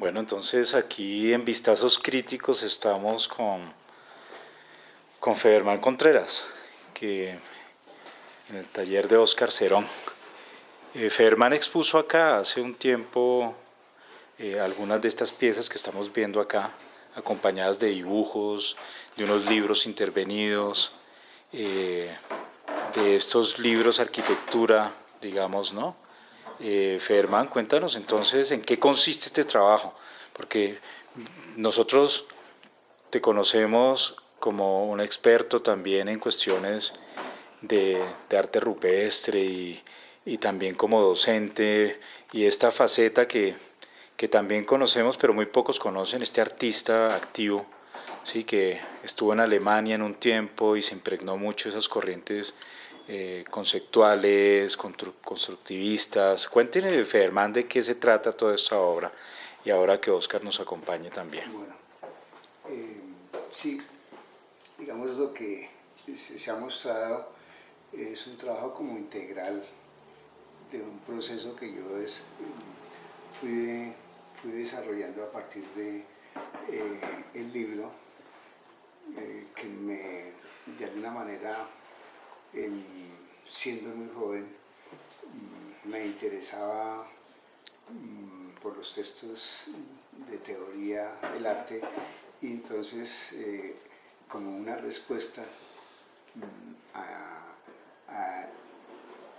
Bueno, entonces aquí en Vistazos Críticos estamos con Federman Contreras, que en el taller de Óscar Cerón. Federman expuso acá hace un tiempo algunas de estas piezas que estamos viendo acá, acompañadas de dibujos, de unos libros intervenidos, eh, de estos libros arquitectura, digamos, ¿no? Federman, cuéntanos entonces en qué consiste este trabajo, porque nosotros te conocemos como un experto también en cuestiones de arte rupestre y también como docente y esta faceta que también conocemos pero muy pocos conocen, este artista activo, sí, que estuvo en Alemania en un tiempo y se impregnó mucho de esas corrientes conceptuales, constructivistas. Cuéntenme, Federman, de qué se trata toda esta obra y ahora que Oscar nos acompañe también. Bueno, eh, sí, digamos lo que se ha mostrado es un trabajo como integral de un proceso que yo fui, fui desarrollando a partir de el libro que de alguna manera, siendo muy joven, me interesaba por los textos de teoría del arte y entonces como una respuesta a, a,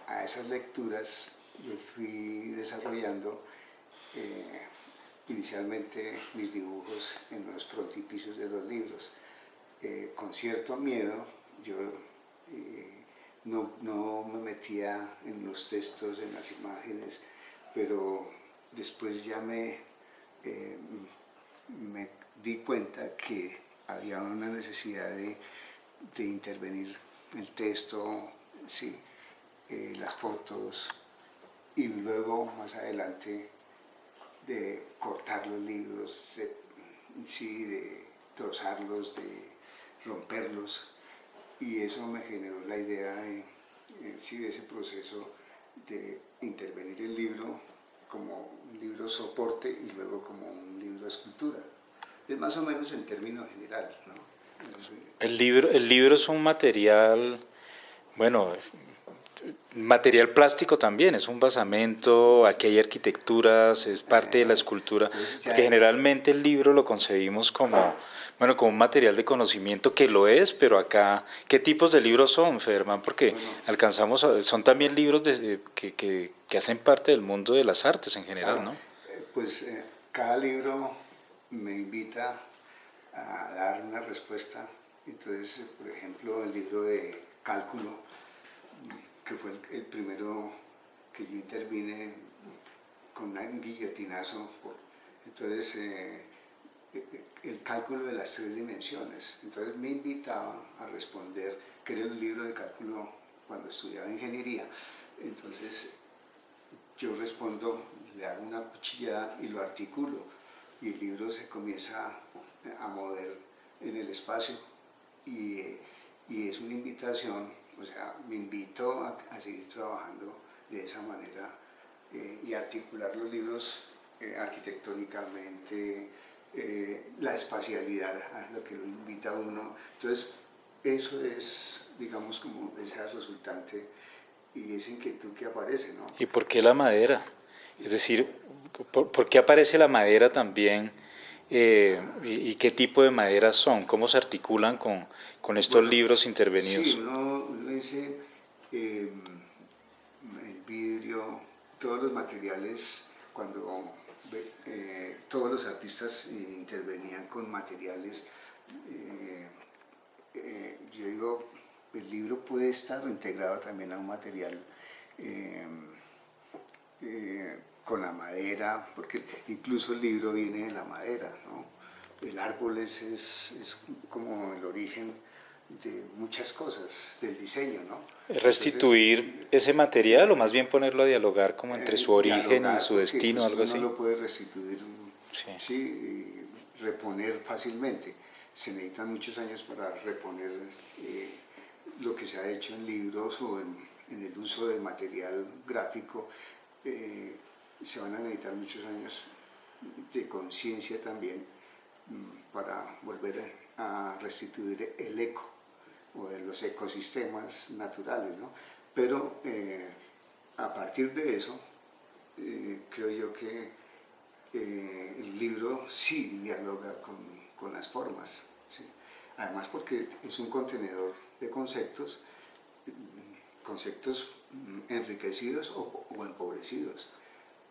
a, esas lecturas yo fui desarrollando inicialmente mis dibujos en los frontispicios de los libros. Con cierto miedo yo no me metía en los textos, en las imágenes, pero después ya me di cuenta que había una necesidad de intervenir el texto, sí, las fotos y luego más adelante de cortar los libros, sí, de trozarlos, de romperlos, y eso me generó la idea sí, de ese proceso de intervenir el libro como un libro soporte y luego como un libro escultura. Es más o menos en términos generales, ¿no? El libro es un material, bueno, material plástico también, es un basamento, aquí hay arquitecturas, es parte de la escultura, porque generalmente el libro lo concebimos como, bueno, como un material de conocimiento que lo es, pero acá, ¿qué tipos de libros son, Federman? Porque bueno, alcanzamos, son también libros que hacen parte del mundo de las artes en general, claro, ¿no? pues cada libro me invita a dar una respuesta. Entonces, por ejemplo, el libro de cálculo, que fue el primero que yo intervine con un guillotinazo. Entonces, el cálculo de las tres dimensiones. Entonces me invitaban a responder, que era el libro de cálculo cuando estudiaba ingeniería. Entonces yo respondo, le hago una cuchillada y lo articulo. Y el libro se comienza a mover en el espacio y, y es una invitación, o sea, me invito a seguir trabajando de esa manera y articular los libros arquitectónicamente, la espacialidad, a lo que lo invita a uno. Entonces, eso es, digamos, como esa resultante y esa inquietud que aparece, ¿no? ¿Y por qué la madera? Es decir, ¿por qué aparece la madera también? Y qué tipo de maderas son? ¿Cómo se articulan con estos Bueno, libros sí, intervenidos? uno dice eh, el vidrio, todos los materiales, cuando todos los artistas intervenían con materiales, eh, yo digo, el libro puede estar integrado también a un material eh, con la madera, porque incluso el libro viene de la madera, ¿no? El árbol es como el origen de muchas cosas, del diseño, ¿no? Entonces, ¿Restituir ese material o más bien ponerlo a dialogar como entre su origen y dialogar, su porque destino, pues algo uno no así? lo puede restituir, Sí. sí, reponer fácilmente. Se necesitan muchos años para reponer lo que se ha hecho en libros o en el uso del material gráfico. Se van a necesitar muchos años de conciencia también, para volver a restituir el eco o de los ecosistemas naturales, ¿no? Pero a partir de eso, creo yo que el libro sí dialoga con las formas, ¿sí? Además porque es un contenedor de conceptos, conceptos enriquecidos o empobrecidos,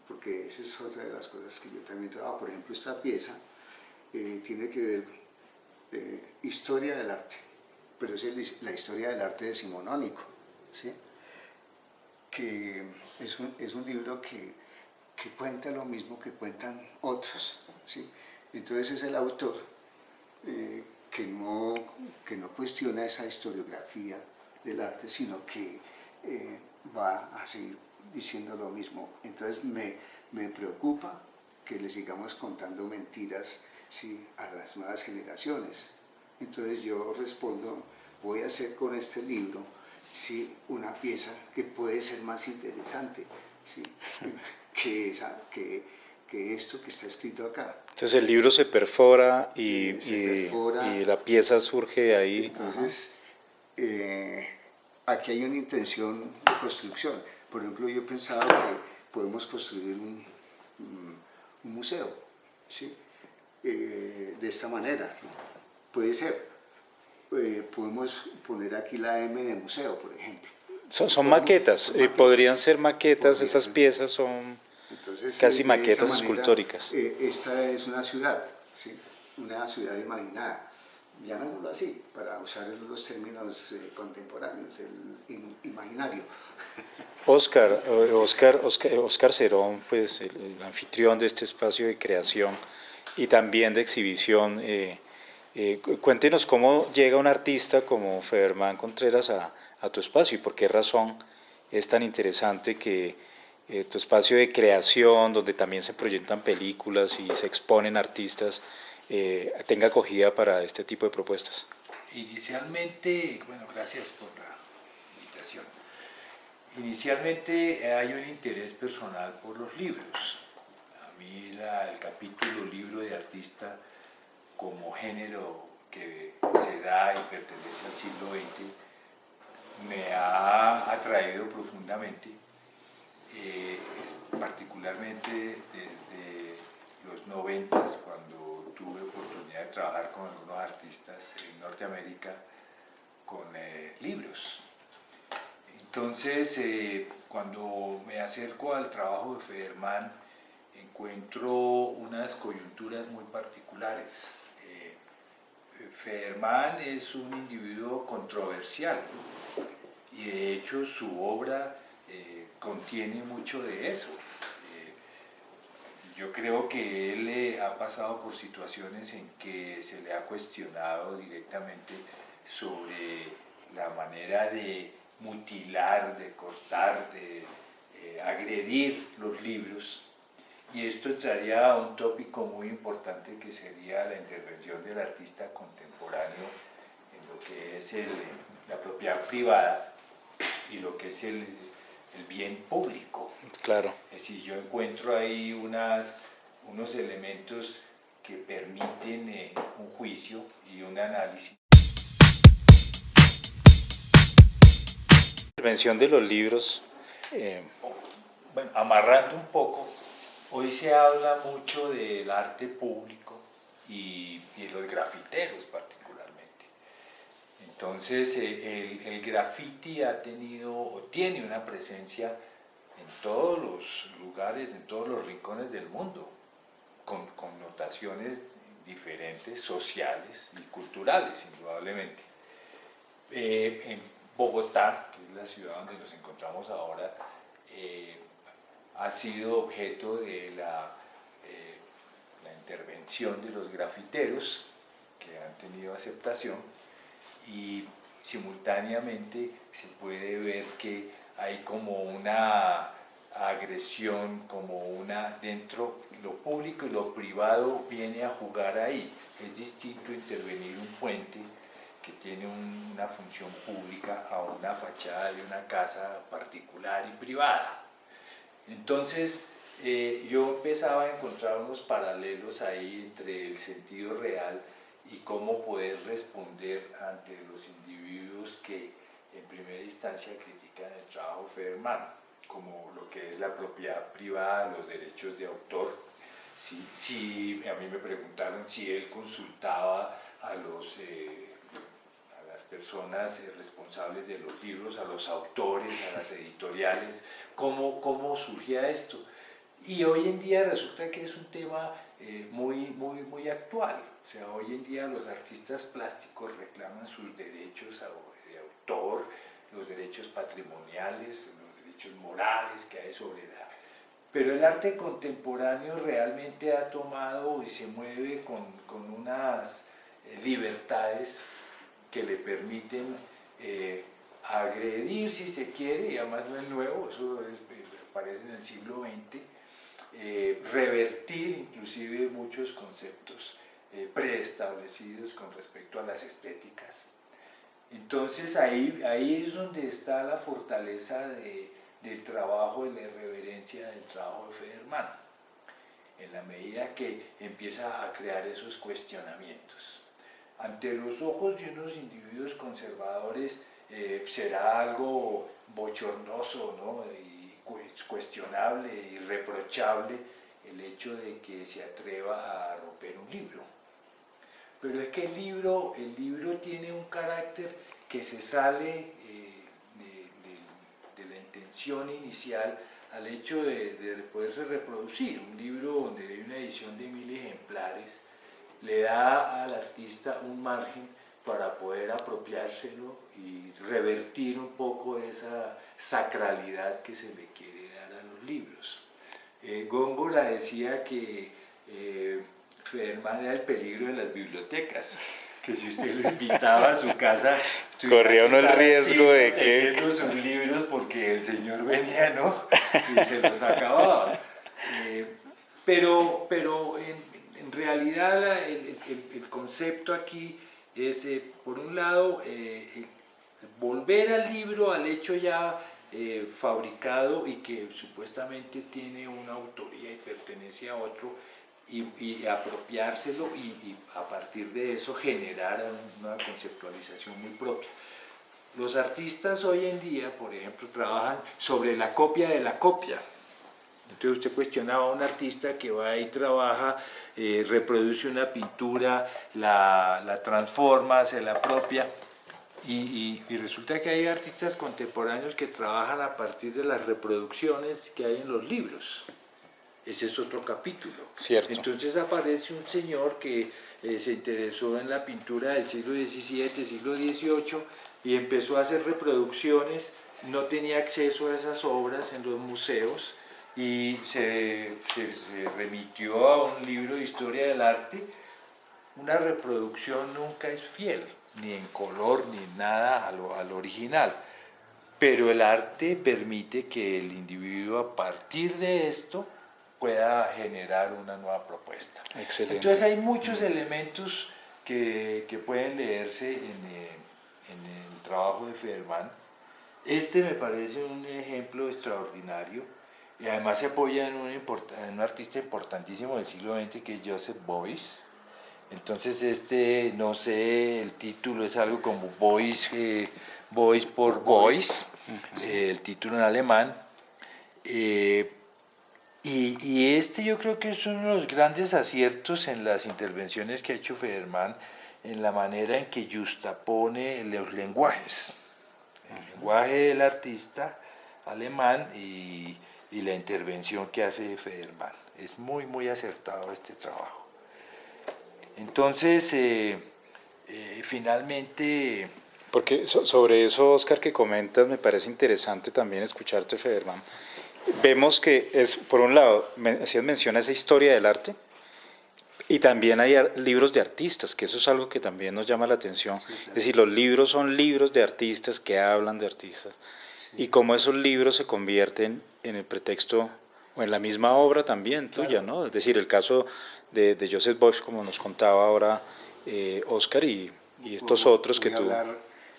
porque esa es otra de las cosas que yo también trabajo. Por ejemplo, esta pieza tiene que ver historia del arte, pero es la historia del arte decimonónico, ¿sí? Que es un libro que cuenta lo mismo que cuentan otros, ¿sí? Entonces es el autor que no cuestiona esa historiografía del arte, sino que va a seguir diciendo lo mismo. Entonces me preocupa que le sigamos contando mentiras, ¿sí?, a las nuevas generaciones. Entonces yo respondo, voy a hacer con este libro, ¿sí?, una pieza que puede ser más interesante, ¿sí?, que esto que está escrito acá. Entonces el libro se perfora perfora, y la pieza surge de ahí. Entonces, aquí hay una intención de construcción. Por ejemplo, yo pensaba que podemos construir un museo, ¿sí?, de esta manera, ¿no? Puede ser. Podemos poner aquí la M de museo, por ejemplo. Son maquetas, podrían ser maquetas, estas ser. piezas son Entonces, casi de esa maquetas manera, escultóricas. esta es una ciudad, ¿sí?, una ciudad imaginada. Llamémoslo así, para usar los términos contemporáneos, el imaginario. Oscar Cerón, pues el anfitrión de este espacio de creación y también de exhibición. Cuéntenos cómo llega un artista como Federmán Contreras a tu espacio y por qué razón es tan interesante que tu espacio de creación, donde también se proyectan películas y se exponen artistas, tenga acogida para este tipo de propuestas. Inicialmente, bueno, gracias por la invitación. Inicialmente hay un interés personal por los libros. A mí el capítulo libro de artista como género que se da y pertenece al siglo XX me ha atraído profundamente, particularmente desde los 90, cuando tuve oportunidad de trabajar con algunos artistas en Norteamérica con libros. Entonces, cuando me acerco al trabajo de Federmán, encuentro unas coyunturas muy particulares. Federmán es un individuo controversial y de hecho su obra contiene mucho de eso. Yo creo que él ha pasado por situaciones en que se le ha cuestionado directamente sobre la manera de mutilar, de cortar, de agredir los libros. Y esto entraría a un tópico muy importante que sería la intervención del artista contemporáneo en lo que es la propiedad privada y lo que es el bien público. Claro. Es decir, yo encuentro ahí unos elementos que permiten un juicio y un análisis. La intervención de los libros. Bueno, amarrando un poco, hoy se habla mucho del arte público y los grafiteros particularmente. Entonces, el graffiti ha tenido o tiene una presencia en todos los lugares, en todos los rincones del mundo, con connotaciones diferentes, sociales y culturales, indudablemente. En Bogotá, que es la ciudad donde nos encontramos ahora, ha sido objeto de la intervención de los grafiteros, que han tenido aceptación, y simultáneamente se puede ver que hay como una agresión, como una dentro, lo público y lo privado viene a jugar ahí. Es distinto intervenir un puente que tiene una función pública a una fachada de una casa particular y privada. Entonces, yo empezaba a encontrar unos paralelos ahí entre el sentido real y cómo poder responder ante los individuos que en primera instancia critican el trabajo de Federman, como lo que es la propiedad privada, los derechos de autor. Si a mí me preguntaron si él consultaba a las personas responsables de los libros, a los autores, a las editoriales, cómo surgía esto. Y hoy en día resulta que es un tema muy actual. O sea, hoy en día los artistas plásticos reclaman sus derechos de autor, los derechos patrimoniales, los derechos morales que hay sobre la... Pero el arte contemporáneo realmente ha tomado y se mueve con unas libertades que le permiten agredir, si se quiere, y además no es nuevo, aparece en el siglo XX, revertir inclusive muchos conceptos preestablecidos con respecto a las estéticas. Entonces ahí es donde está la fortaleza del trabajo, de la irreverencia del trabajo de Federman, en la medida que empieza a crear esos cuestionamientos. Ante los ojos de unos individuos conservadores será algo bochornoso, ¿no? Y cuestionable y reprochable el hecho de que se atreva a romper un libro. Pero es que el libro tiene un carácter que se sale de la intención inicial al hecho de poderse reproducir. Un libro donde hay una edición de 1000 ejemplares le da al artista un margen para poder apropiárselo y revertir un poco esa sacralidad que se le quiere dar a los libros. Góngora decía que Federman era el peligro de las bibliotecas, que si usted lo invitaba a su casa, corría uno el riesgo de que sus libros porque el señor venía, ¿no? Y se los acababa. Pero en realidad el concepto aquí es, por un lado, volver al libro, al hecho ya fabricado y que supuestamente tiene una autoría y pertenece a otro, y apropiárselo y a partir de eso generar una conceptualización muy propia. Los artistas hoy en día, por ejemplo, trabajan sobre la copia de la copia. Entonces usted cuestionaba a un artista que va y trabaja, reproduce una pintura, la transforma, se la apropia, y resulta que hay artistas contemporáneos que trabajan a partir de las reproducciones que hay en los libros. Ese es otro capítulo. Cierto. Entonces aparece un señor que se interesó en la pintura del siglo XVII, siglo XVIII, y empezó a hacer reproducciones, no tenía acceso a esas obras en los museos, y se remitió a un libro de historia del arte. Una reproducción nunca es fiel, ni en color, ni nada al original, pero el arte permite que el individuo a partir de esto pueda generar una nueva propuesta. Excelente. Entonces hay muchos elementos que pueden leerse en el trabajo de Federman. Este me parece un ejemplo extraordinario y además se apoya en un artista importantísimo del siglo XX que es Joseph Beuys. Entonces no sé, el título es algo como Beuys por Beuys, el título en alemán. Y yo creo que es uno de los grandes aciertos en las intervenciones que ha hecho Federman, en la manera en que justapone los lenguajes, el lenguaje del artista alemán y la intervención que hace Federman. Es muy acertado este trabajo. Entonces, finalmente... Porque sobre eso, Oscar, que comentas, me parece interesante también escucharte, Federman. Vemos que es, por un lado, hacías mención a esa historia del arte, y también hay libros de artistas, que eso es algo que también nos llama la atención. Sí, claro. Es decir, los libros son libros de artistas que hablan de artistas, sí. Y cómo esos libros se convierten en el pretexto o en la misma obra también tuya, claro. ¿No? Es decir, el caso de Joseph Beuys, como nos contaba ahora Oscar, y estos otros que tú...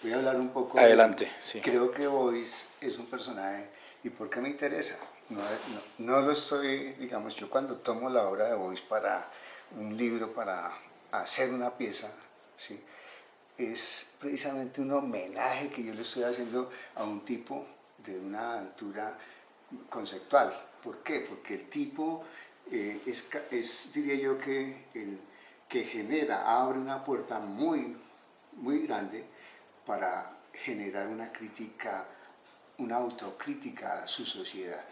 Voy a hablar un poco. Adelante, sí. Creo que Beuys es un personaje ¿Y por qué me interesa? No lo estoy, digamos, yo cuando tomo la obra de Boyce para un libro, para hacer una pieza, ¿sí? Es precisamente un homenaje que yo le estoy haciendo a un tipo de una altura conceptual. ¿Por qué? Porque el tipo diría yo, que genera, abre una puerta muy, muy grande para generar una crítica, una autocrítica a su sociedad,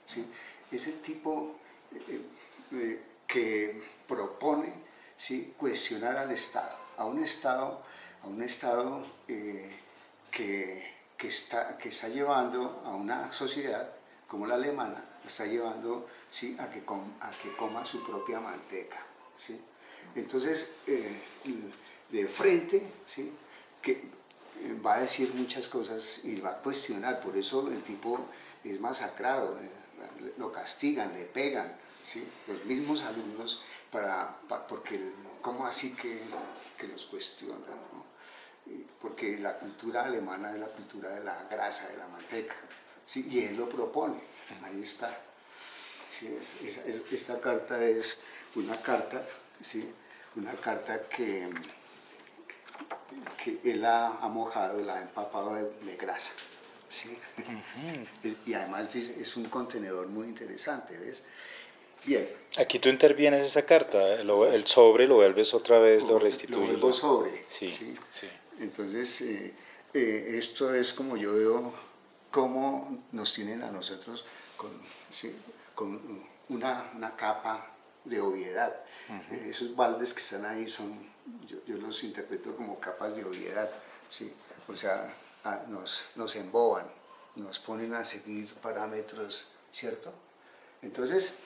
¿sí? Es el tipo que propone, ¿sí?, cuestionar al Estado, a un Estado que está llevando a una sociedad como la alemana, está llevando, ¿sí?, a que coma su propia manteca, ¿sí? Entonces, de frente, ¿sí?, que va a decir muchas cosas y va a cuestionar, por eso el tipo es masacrado, lo castigan, le pegan, ¿sí?, los mismos alumnos, porque ¿cómo así que los cuestionan, ¿no? Porque la cultura alemana es la cultura de la grasa, de la manteca, ¿sí? Y él lo propone, ahí está. Sí, esta carta es una carta, ¿sí?, una carta que él ha mojado, la ha empapado de grasa, ¿sí? Y además es un contenedor muy interesante, ¿ves? Bien. Aquí tú intervienes esa carta, el sobre lo vuelves otra vez, lo restituyes. Lo vuelvo sobre, sí, ¿sí? sí. Entonces, esto es como yo veo cómo nos tienen a nosotros ¿sí?, con una capa de obviedad. Esos baldes que están ahí yo los interpreto como capas de obviedad, ¿sí? O sea, nos emboban, nos ponen a seguir parámetros, ¿cierto? Entonces,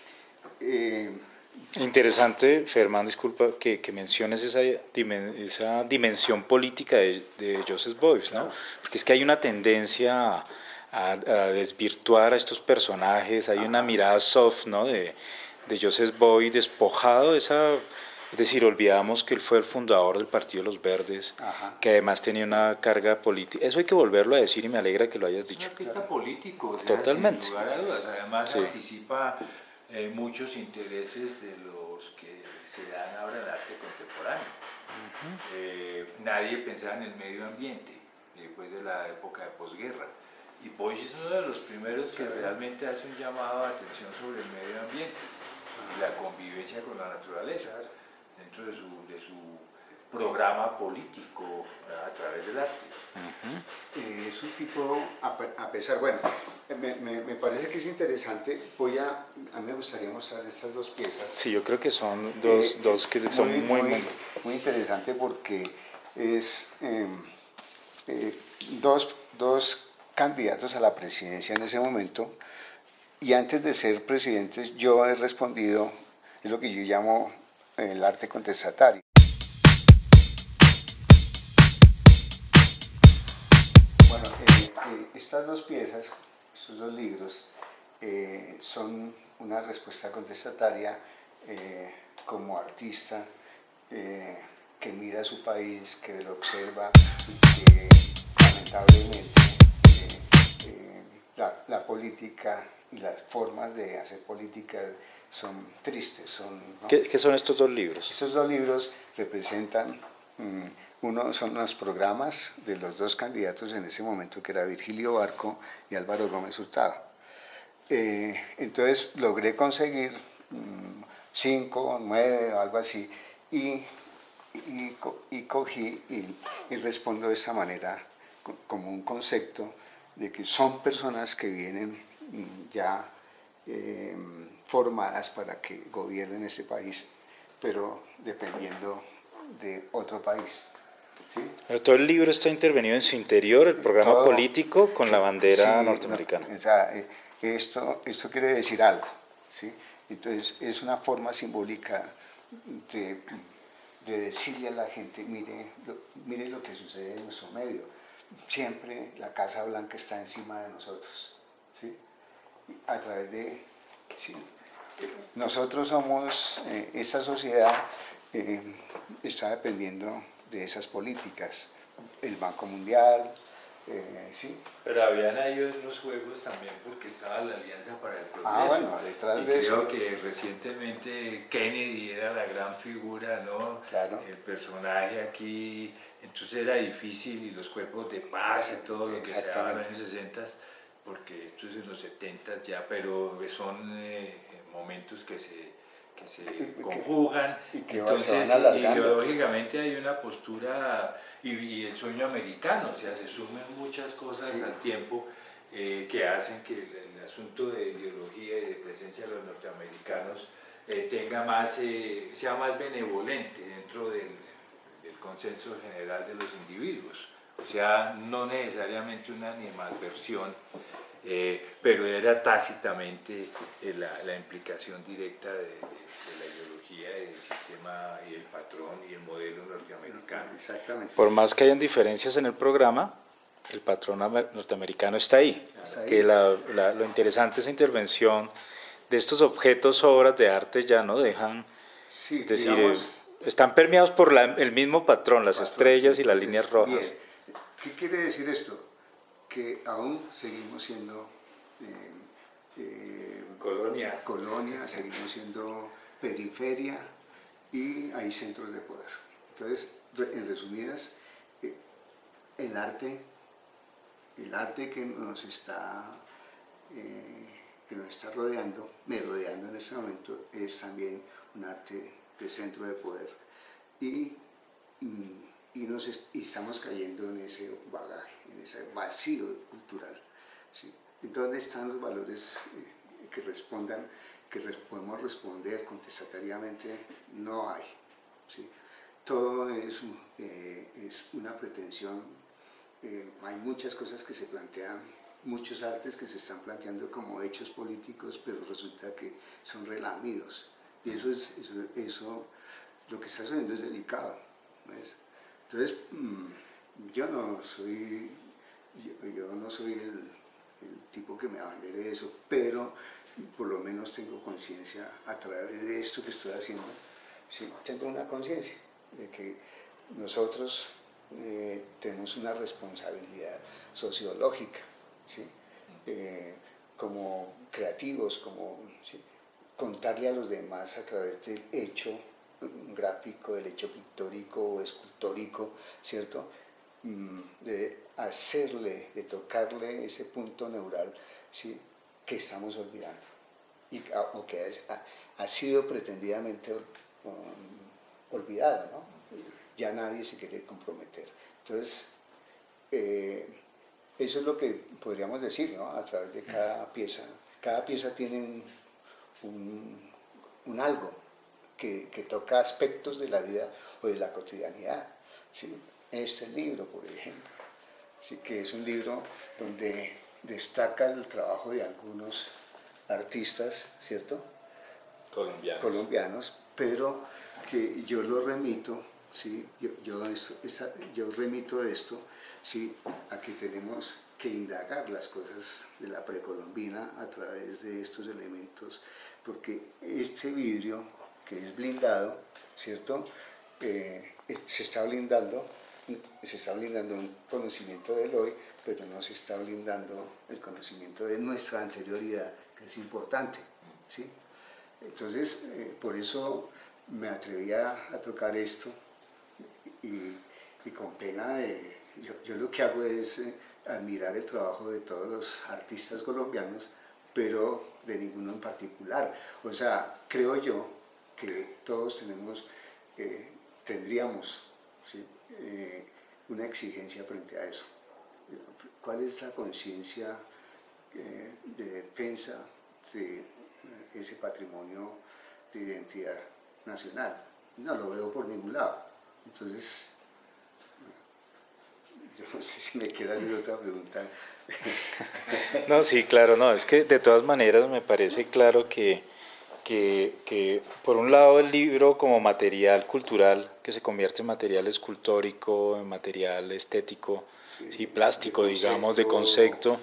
Interesante, Fermán, disculpa, que menciones esa dimensión política de Joseph Beuys, ¿no? Porque es que hay una tendencia a desvirtuar a estos personajes, hay una mirada soft, ¿no?, de Joseph Beuys despojado de esa... Es decir, olvidamos que él fue el fundador del Partido de los Verdes, que además tenía una carga política. Eso hay que volverlo a decir y me alegra que lo hayas dicho. Un artista político, o sea, Totalmente. sin lugar a dudas. Además Sí. anticipa muchos intereses de los que se dan ahora en el arte contemporáneo. Nadie pensaba en el medio ambiente después de la época de posguerra. Y Beuys es uno de los primeros que realmente hace un llamado de atención sobre el medio ambiente y la convivencia con la naturaleza dentro de su programa político a través del arte. Es un tipo, a pesar, bueno, me parece que es interesante. A mí me gustaría mostrar estas dos piezas. Sí, yo creo que son dos que son muy interesante porque es dos candidatos a la presidencia en ese momento, y antes de ser presidentes yo he respondido, es lo que yo llamo el arte contestatario. Bueno, estas dos piezas, estos dos libros, son una respuesta contestataria como artista que mira a su país, que lo observa y que lamentablemente la política y las formas de hacer política son tristes. ¿No? ¿Qué son estos dos libros? Estos dos libros representan, uno son los programas de los dos candidatos en ese momento, que era Virgilio Barco y Álvaro Gómez Hurtado. Entonces logré conseguir 5, 9 o algo así, y cogí y respondo de esta manera, como un concepto de que son personas que vienen ya formadas para que gobiernen este país, pero dependiendo de otro país. ¿Sí? Pero todo el libro está intervenido en su interior, el programa político con la bandera norteamericana. O sea, esto quiere decir algo, ¿sí? Entonces es una forma simbólica de decirle a la gente, mire lo que sucede en nuestro medio. Siempre la Casa Blanca está encima de nosotros, ¿sí? A través de... ¿sí? Nosotros somos, esta sociedad está dependiendo de esas políticas, el Banco Mundial, Sí. Pero habían ahí otros juegos también porque estaba la Alianza para el Progreso. Bueno, detrás y de creo eso. que recientemente Kennedy era la gran figura, ¿no? Claro. El personaje aquí, entonces era difícil y los cuerpos de paz y todo lo que se daba en los años 60, porque esto es en los 70 ya, pero son momentos que se conjugan, y que entonces se van alargando. ideológicamente hay una postura y el sueño americano, o sea, se sumen muchas cosas Sí. al tiempo que hacen que el asunto de ideología y de presencia de los norteamericanos sea más benevolente dentro del consenso general de los individuos, o sea, no necesariamente una animadversión, pero era tácitamente la implicación directa de la ideología, del sistema y el patrón y el modelo norteamericano. Exactamente. Por más que hayan diferencias en el programa, el patrón norteamericano está ahí. Que lo interesante es la intervención de estos objetos, obras de arte ya no dejan, sí, es decir, digamos, están permeados por el mismo patrón, las estrellas y las líneas rojas. Bien. ¿Qué quiere decir esto? Que aún seguimos siendo colonia, seguimos siendo periferia y hay centros de poder. Entonces, en resumidas, el arte que nos está rodeando, merodeando en este momento, es también un arte de centro de poder. Y estamos cayendo en ese bagaje, en ese vacío cultural. ¿Sí? ¿Dónde están los valores que respondan, podemos responder contestatoriamente? No hay. ¿Sí? Todo es una pretensión. Hay muchas cosas que se plantean, muchos artes que se están planteando como hechos políticos, pero resulta que son relamidos. Y eso lo que está sucediendo es delicado. ¿Ves? Entonces, yo no soy el tipo que me abandere de eso, pero por lo menos tengo conciencia a través de esto que estoy haciendo. Sí, tengo una conciencia de que nosotros tenemos una responsabilidad sociológica, ¿sí? Como creativos, ¿sí? Contarle a los demás a través del hecho gráfico, del hecho pictórico o escultórico, ¿cierto? De hacerle, de tocarle ese punto neural, ¿sí? Que estamos olvidando o que ha sido pretendidamente olvidado, ¿no? Ya nadie se quiere comprometer. Entonces, eso es lo que podríamos decir, ¿no? A través de cada pieza. Cada pieza tiene un algo que toca aspectos de la vida o de la cotidianidad. ¿Sí? Este libro, por ejemplo, ¿sí? Que es un libro donde destaca el trabajo de algunos artistas, ¿cierto? Colombianos, pero que yo lo remito, ¿sí? yo remito esto, ¿sí? A que tenemos que indagar las cosas de la precolombina a través de estos elementos, porque este vidrio que es blindado, ¿cierto? Se está blindando un conocimiento del hoy, pero no se está blindando el conocimiento de nuestra anterioridad, que es importante, ¿sí? Entonces, por eso me atreví a tocar esto y con pena yo lo que hago es admirar el trabajo de todos los artistas colombianos, pero de ninguno en particular. O sea, creo yo que todos tendríamos, ¿sí? Una exigencia frente a eso. ¿Cuál es la conciencia de defensa de ese patrimonio de identidad nacional? No lo veo por ningún lado. Entonces, yo no sé si me quiere hacer otra pregunta. No, sí, claro, no, es que de todas maneras me parece claro que por un lado el libro como material cultural que se convierte en material escultórico, en material estético, sí, plástico, digamos, de concepto,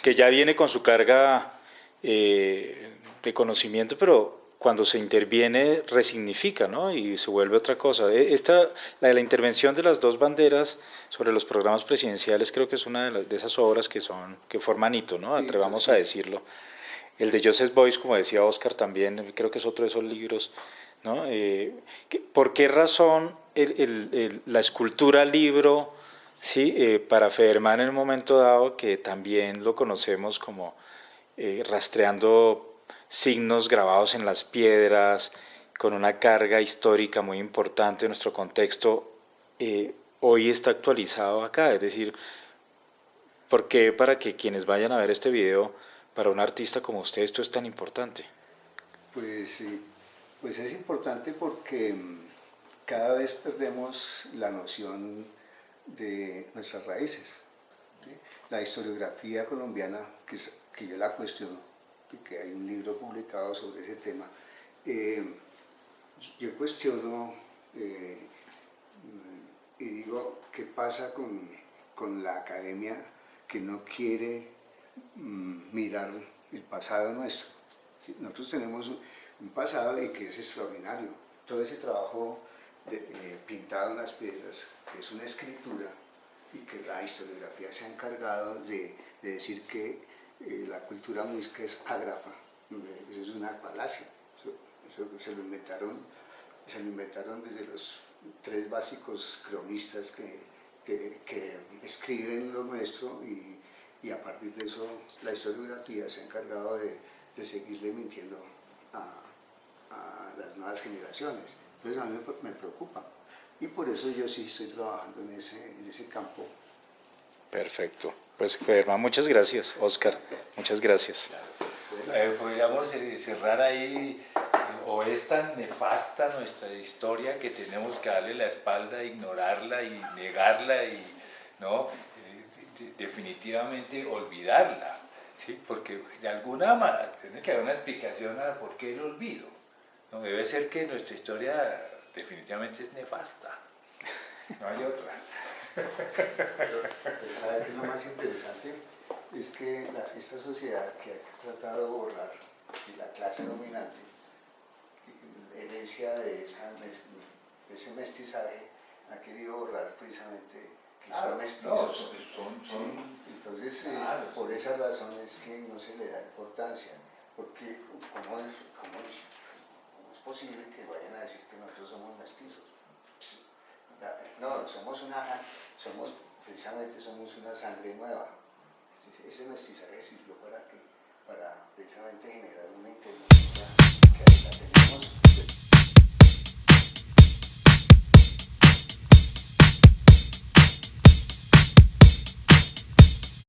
que ya viene con su carga de conocimiento, pero cuando se interviene resignifica, ¿no? Y se vuelve otra cosa. La intervención de las dos banderas sobre los programas presidenciales creo que es una de esas obras que forman hito, ¿no? Atrevamos a decirlo. El de Joseph Beuys, como decía Oscar también, creo que es otro de esos libros, ¿no? ¿Por qué razón la escultura libro, sí, para Federman en un momento dado, que también lo conocemos como rastreando signos grabados en las piedras, con una carga histórica muy importante en nuestro contexto, hoy está actualizado acá? Es decir, ¿por qué para que quienes vayan a ver este video, para un artista como usted, esto es tan importante? Pues sí, pues es importante porque cada vez perdemos la noción de nuestras raíces. ¿Sí? La historiografía colombiana, que yo la cuestiono, que hay un libro publicado sobre ese tema, yo cuestiono y digo, ¿qué pasa con la academia que no quiere mirar el pasado nuestro? ¿Sí? Nosotros tenemos un pasado y que es extraordinario. Todo ese trabajo pintado en las piedras, que es una escritura, y que la historiografía se ha encargado de decir que la cultura muisca es ágrafa. Eso es una falacia. Eso se lo inventaron desde los tres básicos cronistas que escriben lo nuestro, y a partir de eso la historiografía se ha encargado de seguirle mintiendo a las nuevas generaciones. Entonces a mí me preocupa, y por eso yo sí estoy trabajando en ese campo. Perfecto. Pues Federman, muchas gracias. Oscar, muchas gracias. Podríamos cerrar ahí, o es tan nefasta nuestra historia que tenemos que darle la espalda, ignorarla y negarla y no definitivamente olvidarla, ¿sí? Porque de alguna manera tiene que haber una explicación a por qué el olvido. No debe ser que nuestra historia definitivamente es nefasta, no hay otra. Pero ¿sabe qué es lo más interesante? Es que esta sociedad que ha tratado de borrar, la clase dominante, herencia de ese mestizaje, ha querido borrar precisamente que son mestizos. Entonces, por esa razón es que no se le da importancia, porque ¿cómo es posible que vayan a decir que nosotros somos mestizos? No, precisamente somos una sangre nueva. Ese mestizaje sirvió para precisamente generar